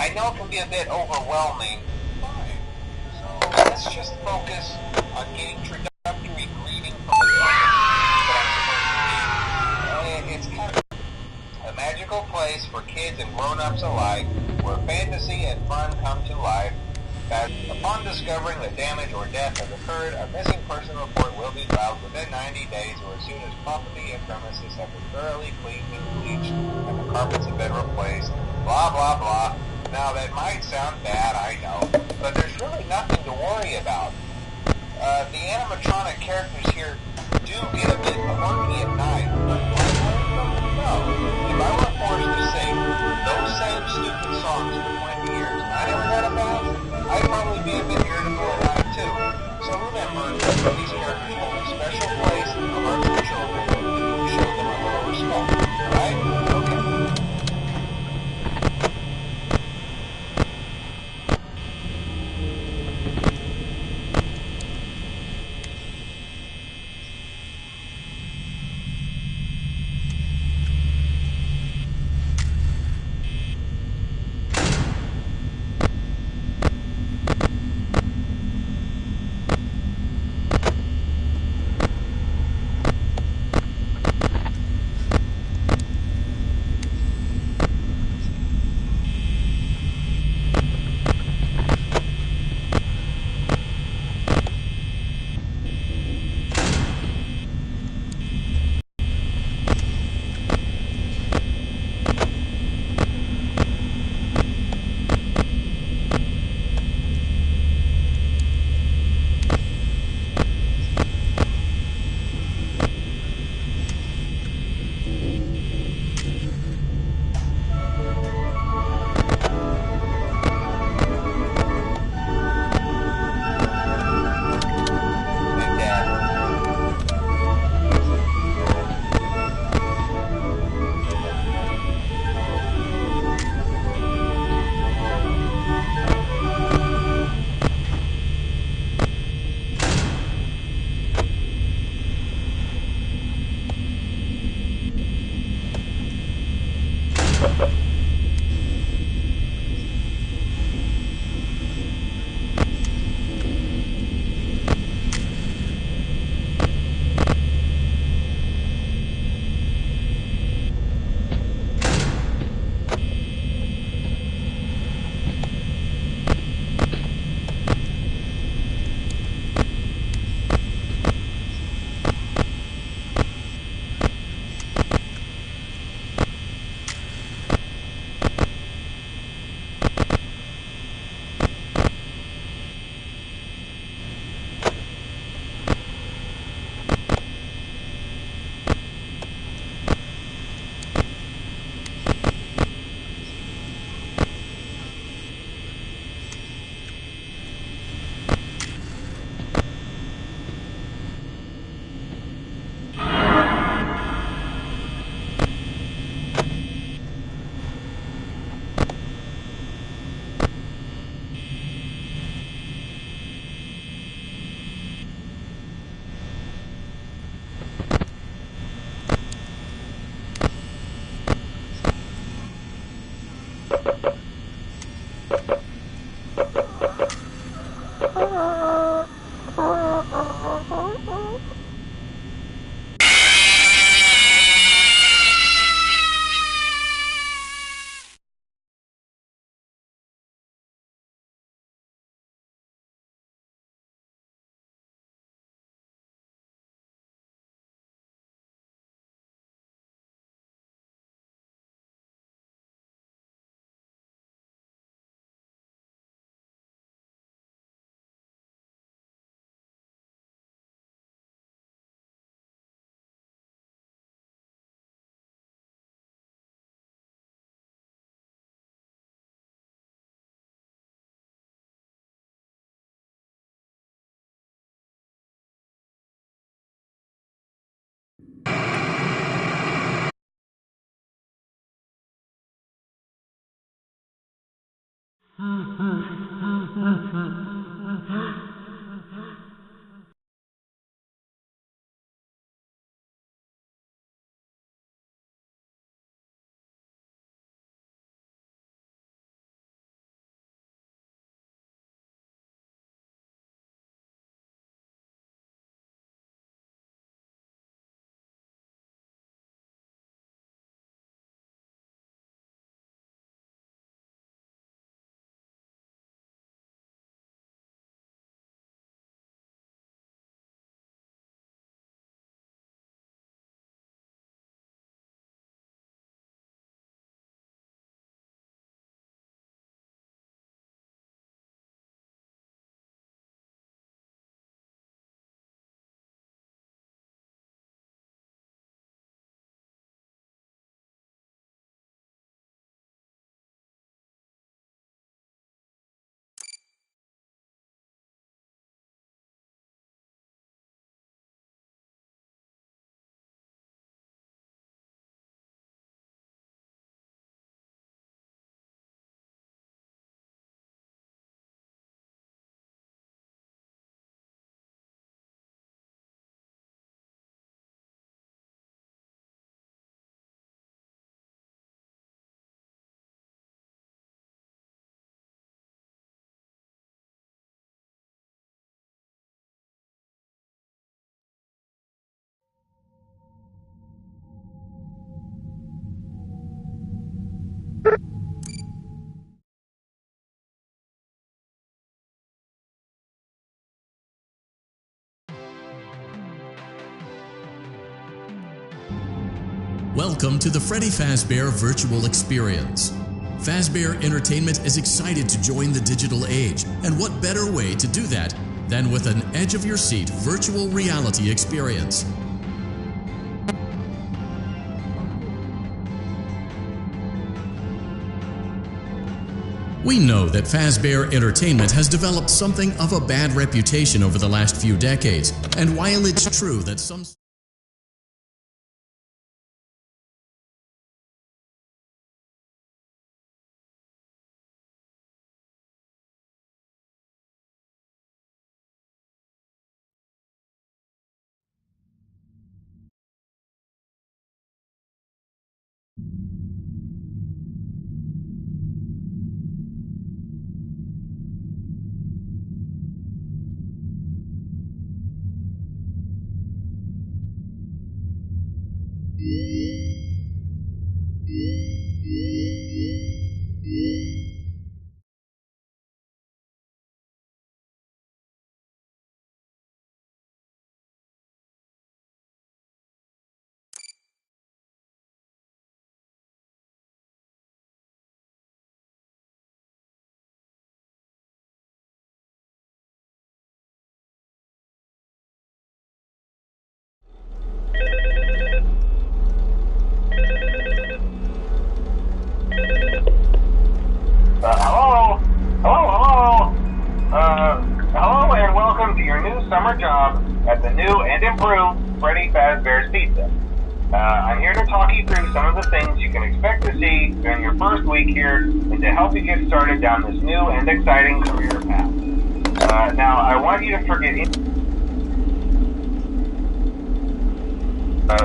I know it can be a bit overwhelming. Fine. So let's just focus on getting introductory greeting from the that I'm supposed to be. It's kind of a magical place for kids and grown-ups alike, where fantasy and fun come to life. That upon discovering that damage or death has occurred, a missing person report will be filed within 90 days or as soon as property and premises have been thoroughly cleaned and bleached and the carpets have been replaced. Blah, blah, blah. Now, that might sound bad, I know, but there's really nothing to worry about. The animatronic characters here do get a bit quirky at night, but do I blame them? No. If I were forced to sing those same stupid songs for 20 years and I never had a bath, I'd probably be a bit irritable at night too. So remember, these characters hold a special place in the hearts of children. Show them a little respect. Alright? Okay. Welcome to the Freddy Fazbear Virtual Experience. Fazbear Entertainment is excited to join the digital age, and what better way to do that than with an edge-of-your-seat virtual reality experience. We know that Fazbear Entertainment has developed something of a bad reputation over the last few decades, and while it's true that some Hello and welcome to your new summer job at the new and improved Freddy Fazbear's Pizza. I'm here to talk you through some of the things you can expect to see during your first week here and to help you get started down this new and exciting career path. Now, I want you to forget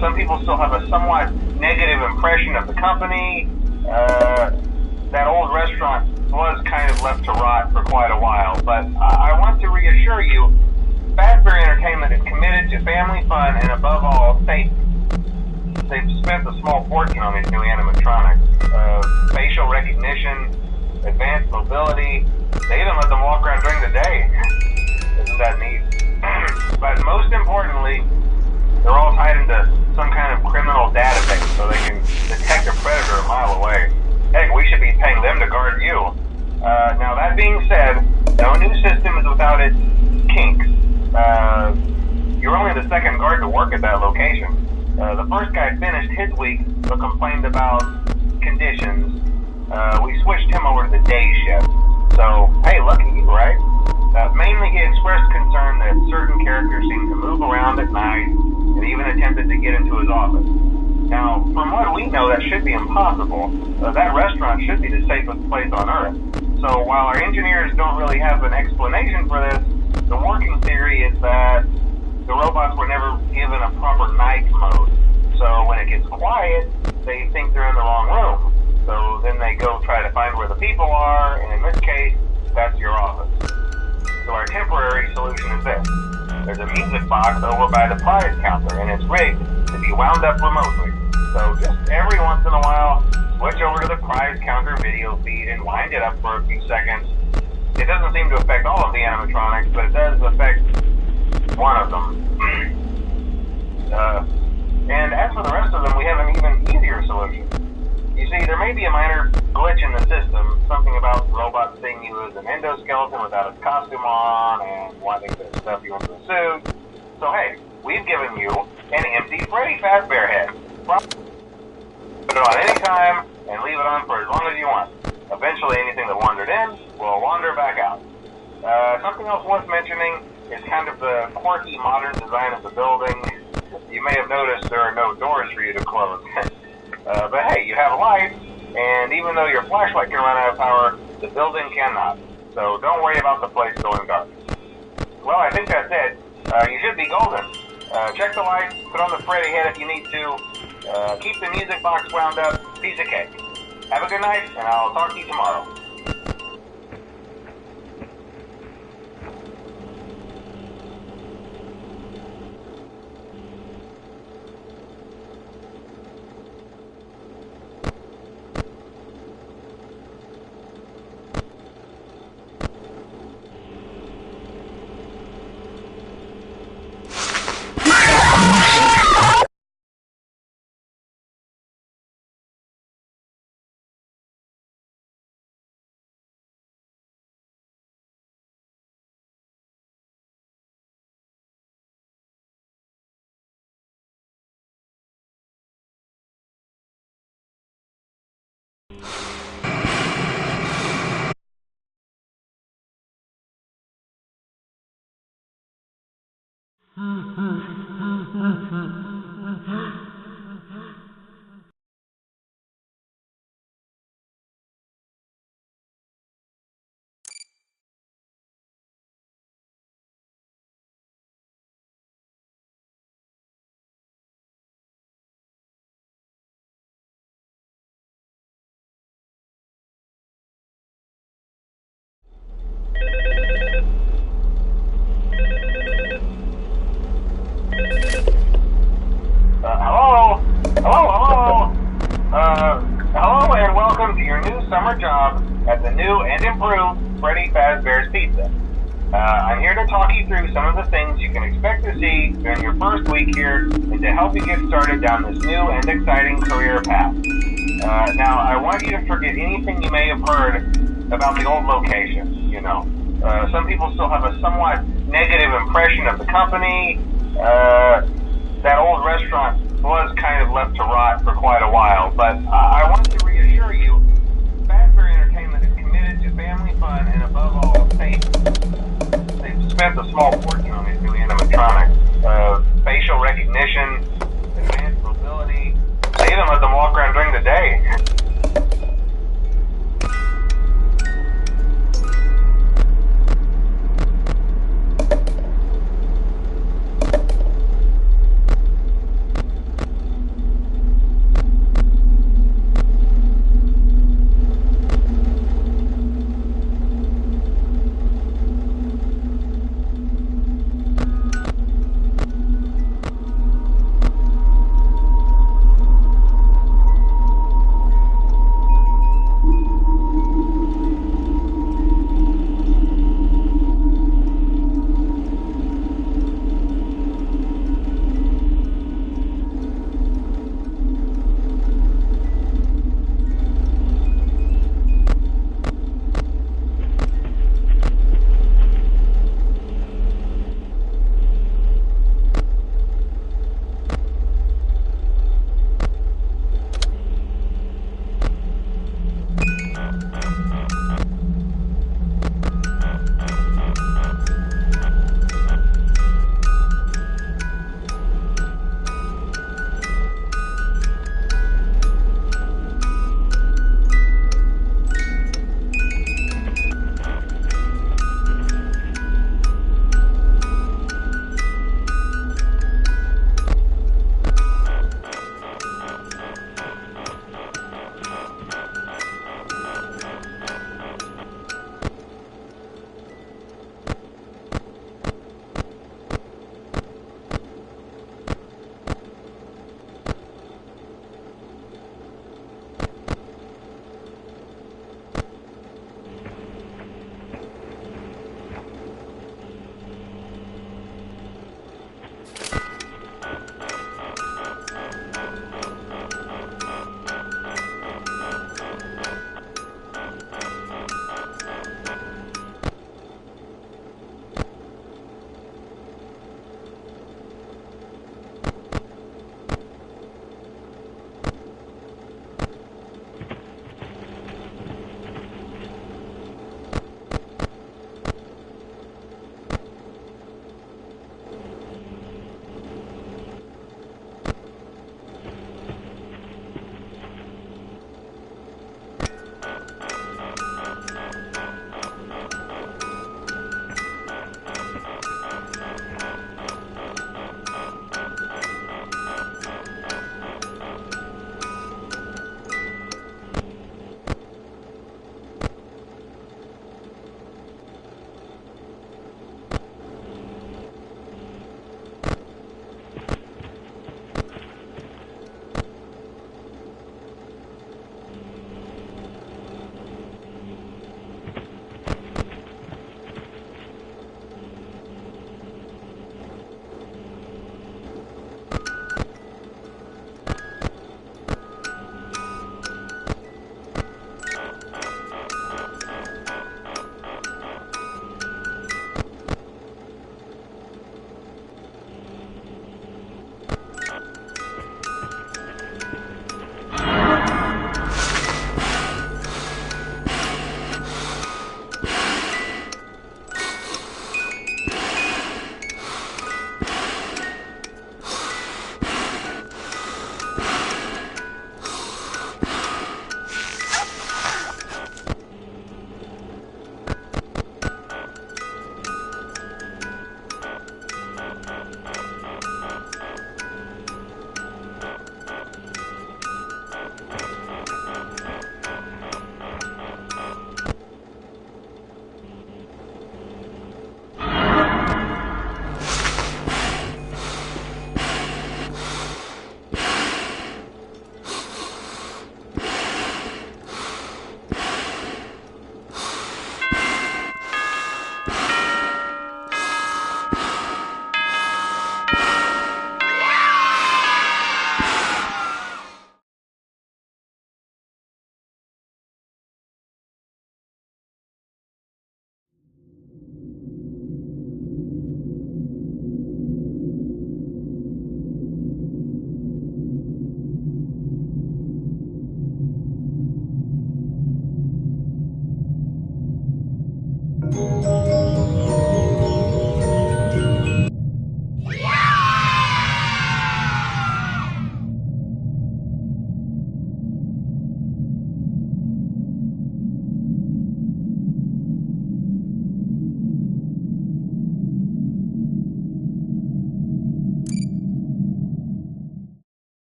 some people still have a somewhat negative impression of the company. That old restaurant was kind of left to rot for quite a while, but I want to reassure you, Fazbear Entertainment is committed to family fun and above all, safety. They've spent a small fortune on these new animatronics. Facial recognition, advanced mobility, they even let them walk around during the day. Isn't that neat? But most importantly, they're all tied into some kind of criminal database so they can detect a predator a mile away. Heck, we should be paying them to guard you. Now, that being said, no new system is without its kinks. You're only the second guard to work at that location. The first guy finished his week but complained about conditions. We switched him over to the day shift. So, hey, lucky you, right? Mainly he expressed concern that certain characters seemed to move around at night and even attempted to get into his office. Now, from what we know, that should be impossible. That restaurant should be the safest place on Earth. So while our engineers don't really have an explanation for this, the working theory is that the robots were never given a proper night mode. So when it gets quiet, they think they're in the wrong room. So then they go try to find where the people are, and in this case, that's your office. So our temporary solution is this. There's a music box over by the prize counter, and it's rigged to be wound up remotely. So just every once in a while, switch over to the prize counter video feed and wind it up for a few seconds. It doesn't seem to affect all of the animatronics, but it does affect one of them. And as for the rest of them, we have an even easier solution. You see, there may be a minor glitch in the system, something about robots seeing you as an endoskeleton without its costume on and wanting to stuff you into a suit. So hey, we've given you an empty Freddy Fazbear head. Put it on any time and leave it on for as long as you want. Eventually anything that wandered in will wander back out. Something else worth mentioning is kind of the quirky modern design of the building. You may have noticed there are no doors for you to close. But hey, you have lights, and even though your flashlight can run out of power, the building cannot. So don't worry about the place going dark. Well, I think that's it. You should be golden. Check the lights, put on the Freddy head if you need to. Keep the music box wound up. Piece of cake. Have a good night, and I'll talk to you tomorrow. Hello and welcome to your new summer job at the new and improved Freddy Fazbear's Pizza. I'm here to talk you through some of the things you can expect to see during your first week here and to help you get started down this new and exciting career path. Now, I want you to forget anything you may have heard about the old location, you know. Some people still have a somewhat negative impression of the company. That old restaurant was kind of left to rot for quite a while, but I want to reassure you, Fazbear Entertainment is committed to family fun and above all, safety. They've spent a small fortune on these new animatronics. Facial recognition, advanced mobility. They even let them walk around during the day.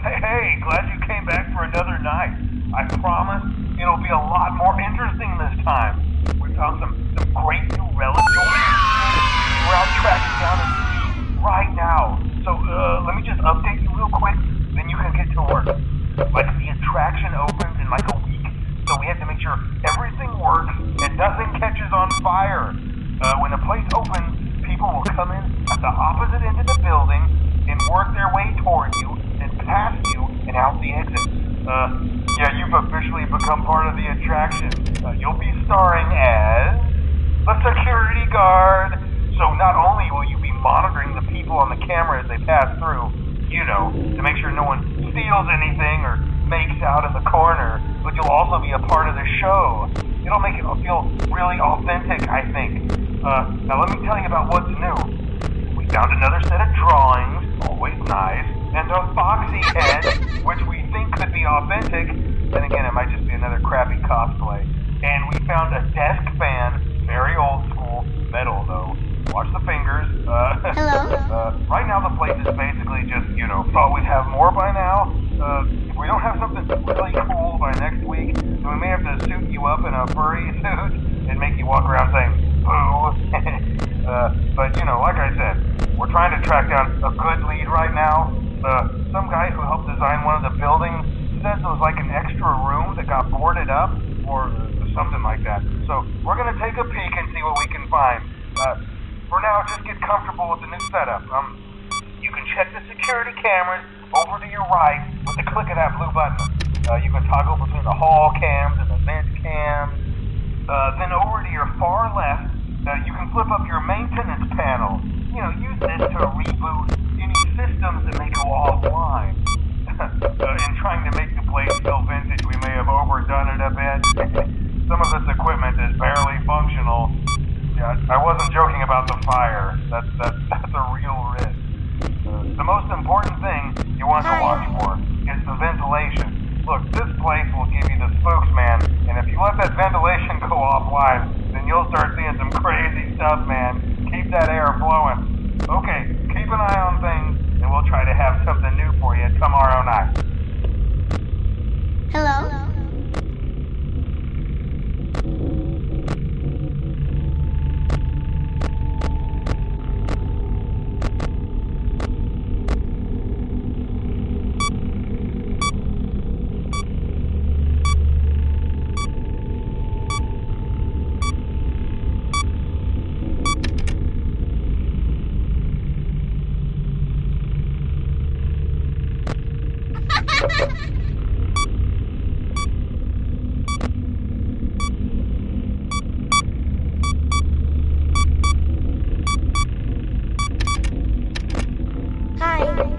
Hey, glad you came back for another night. I promise it'll be a lot more interesting this time. We found some great new relics. We're out tracking down a speed right now. So let me just update you real quick, then you can get to work. Like, the attraction opens in like a week, so we have to make sure everything works and nothing catches on fire. When the place opens, people will come in at the opposite end of the building and work their way toward you, then past you and out the exit. Yeah, you've officially become part of the attraction. You'll be starring as the security guard. So not only will you be monitoring the people on the camera as they pass through, you know, to make sure no one steals anything or makes out in the corner, but you'll also be a part of the show. It'll make it feel really authentic, I think. Now let me tell you about what's new. We found another set of drawings, always nice, and a foxy head, which we think could be authentic. Then again, it might just be another crappy cosplay. And we found a desk fan, very old school, metal though. Watch the fingers. Hello? Right now the place is basically just, you know, thought we'd have more by now. If we don't have something really cool by next week, then we may have to suit you up in a furry suit and make you walk around saying, boo. But, you know, like I said, we're trying to track down a good lead right now. Some guy who helped design one of the buildings says it was like an extra room that got boarded up, or something like that. So we're going to take a peek and see what we can find. For now, just get comfortable with the new setup. You can check the security cameras over to your right with the click of that blue button. You can toggle between the hall cams and the vent cams. Then over to your far left, you can flip up your maintenance panel. You know, use this to reboot any systems that may go offline. In trying to make the place feel vintage, we may have overdone it a bit. Some of this equipment is barely functional. Yeah, I wasn't joking about the fire. That's a real risk. The most important thing you want to watch for is the ventilation. Look, this place will give you the spooks, man, and if you let that ventilation go offline, then you'll start seeing some crazy stuff, man. Keep that air flowing. Okay, keep an eye on things, and we'll try to have something new for you tomorrow night. Hello? Hi.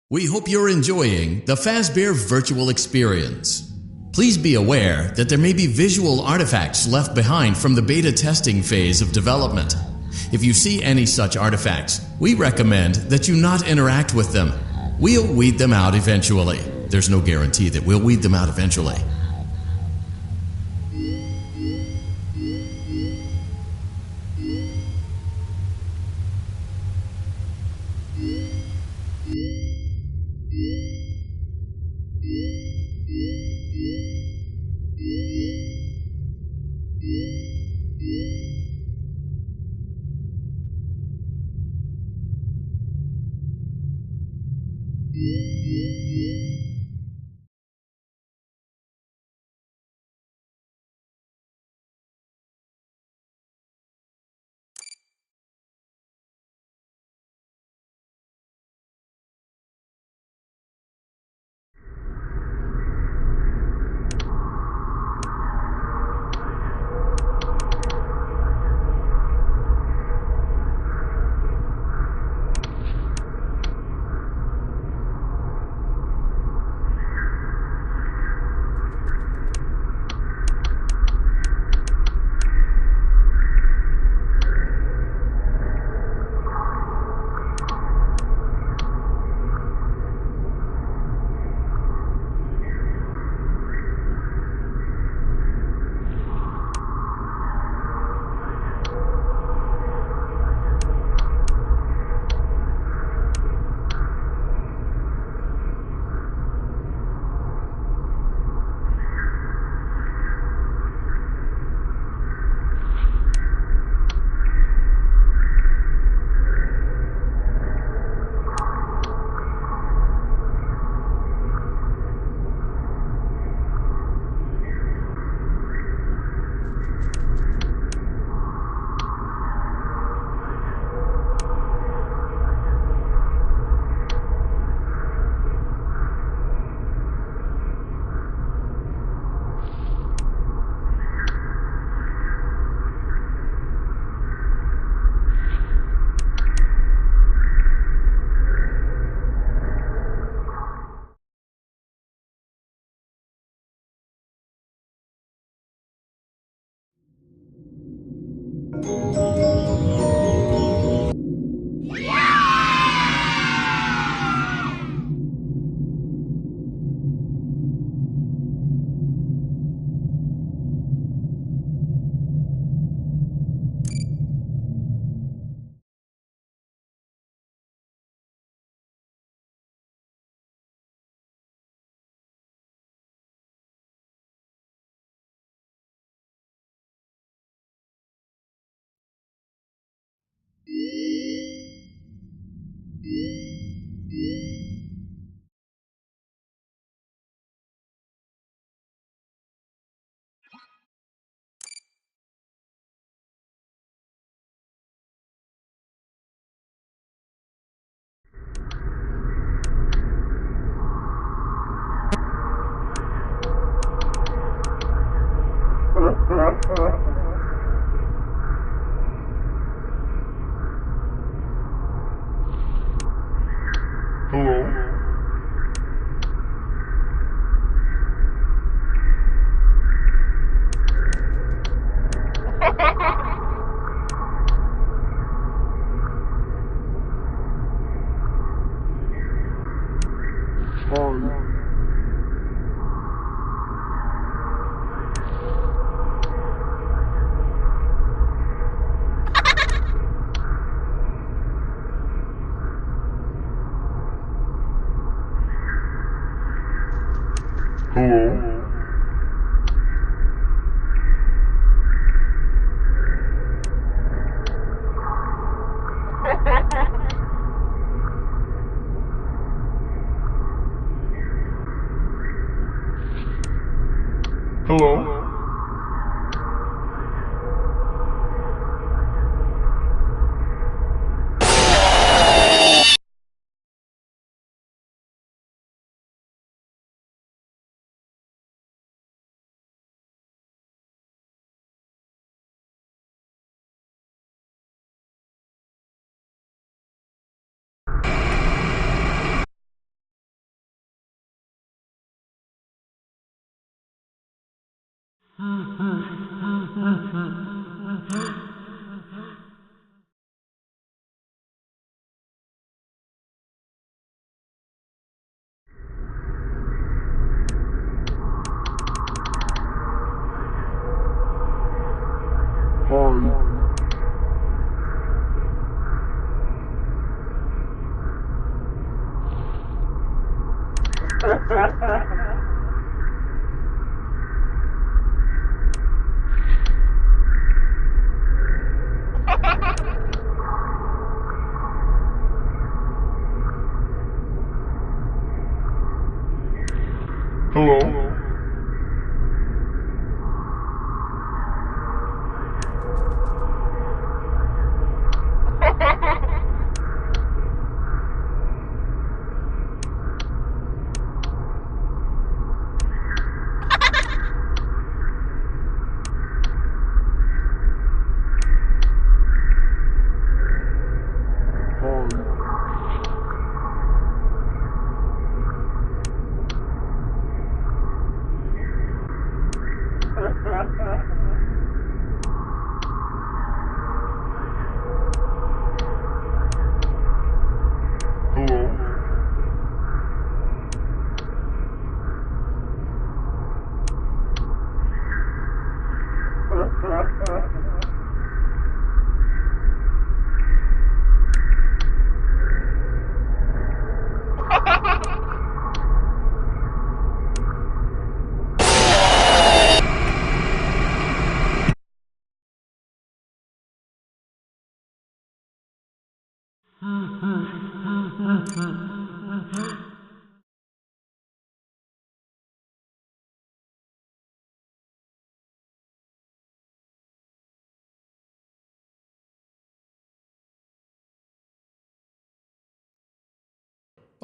We hope you're enjoying the Fazbear virtual experience. Please be aware that there may be visual artifacts left behind from the beta testing phase of development. If you see any such artifacts, we recommend that you not interact with them. We'll weed them out eventually. There's no guarantee that we'll weed them out eventually.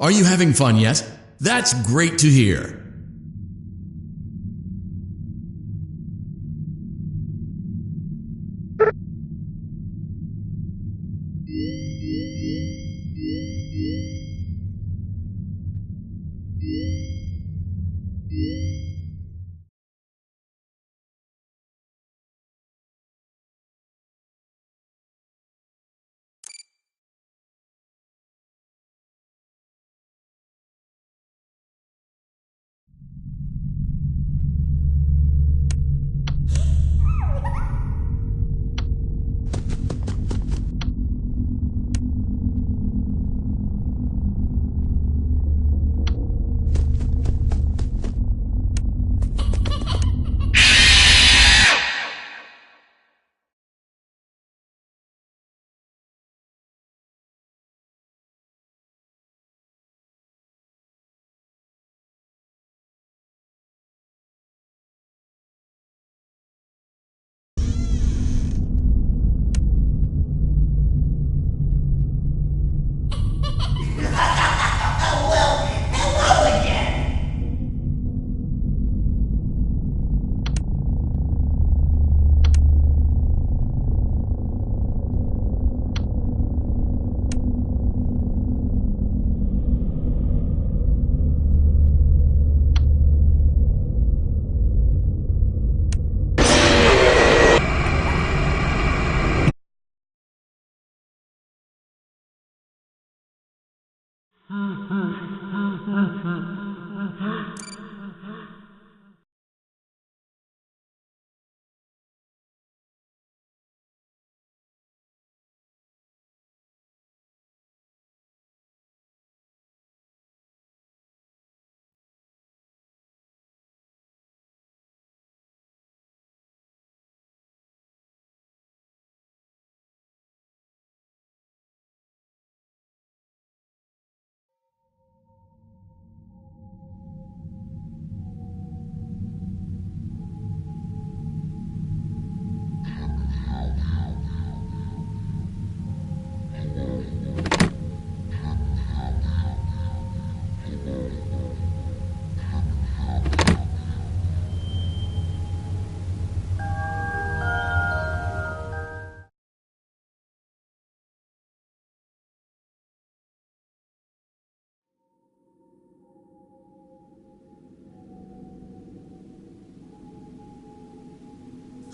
Are you having fun yet? That's great to hear.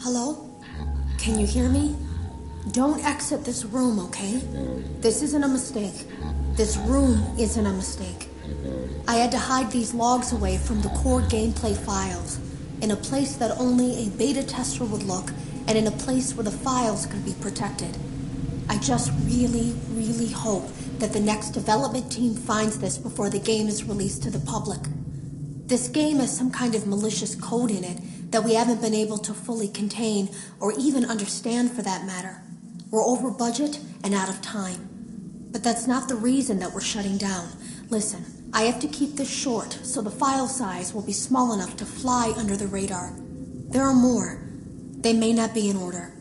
Hello? Can you hear me? Don't exit this room, okay? This isn't a mistake. This room isn't a mistake. I had to hide these logs away from the core gameplay files, in a place that only a beta tester would look, and in a place where the files could be protected. I just really, really hope that the next development team finds this before the game is released to the public. This game has some kind of malicious code in it that we haven't been able to fully contain or even understand for that matter. We're over budget and out of time. But that's not the reason that we're shutting down. Listen, I have to keep this short so the file size will be small enough to fly under the radar. There are more. They may not be in order.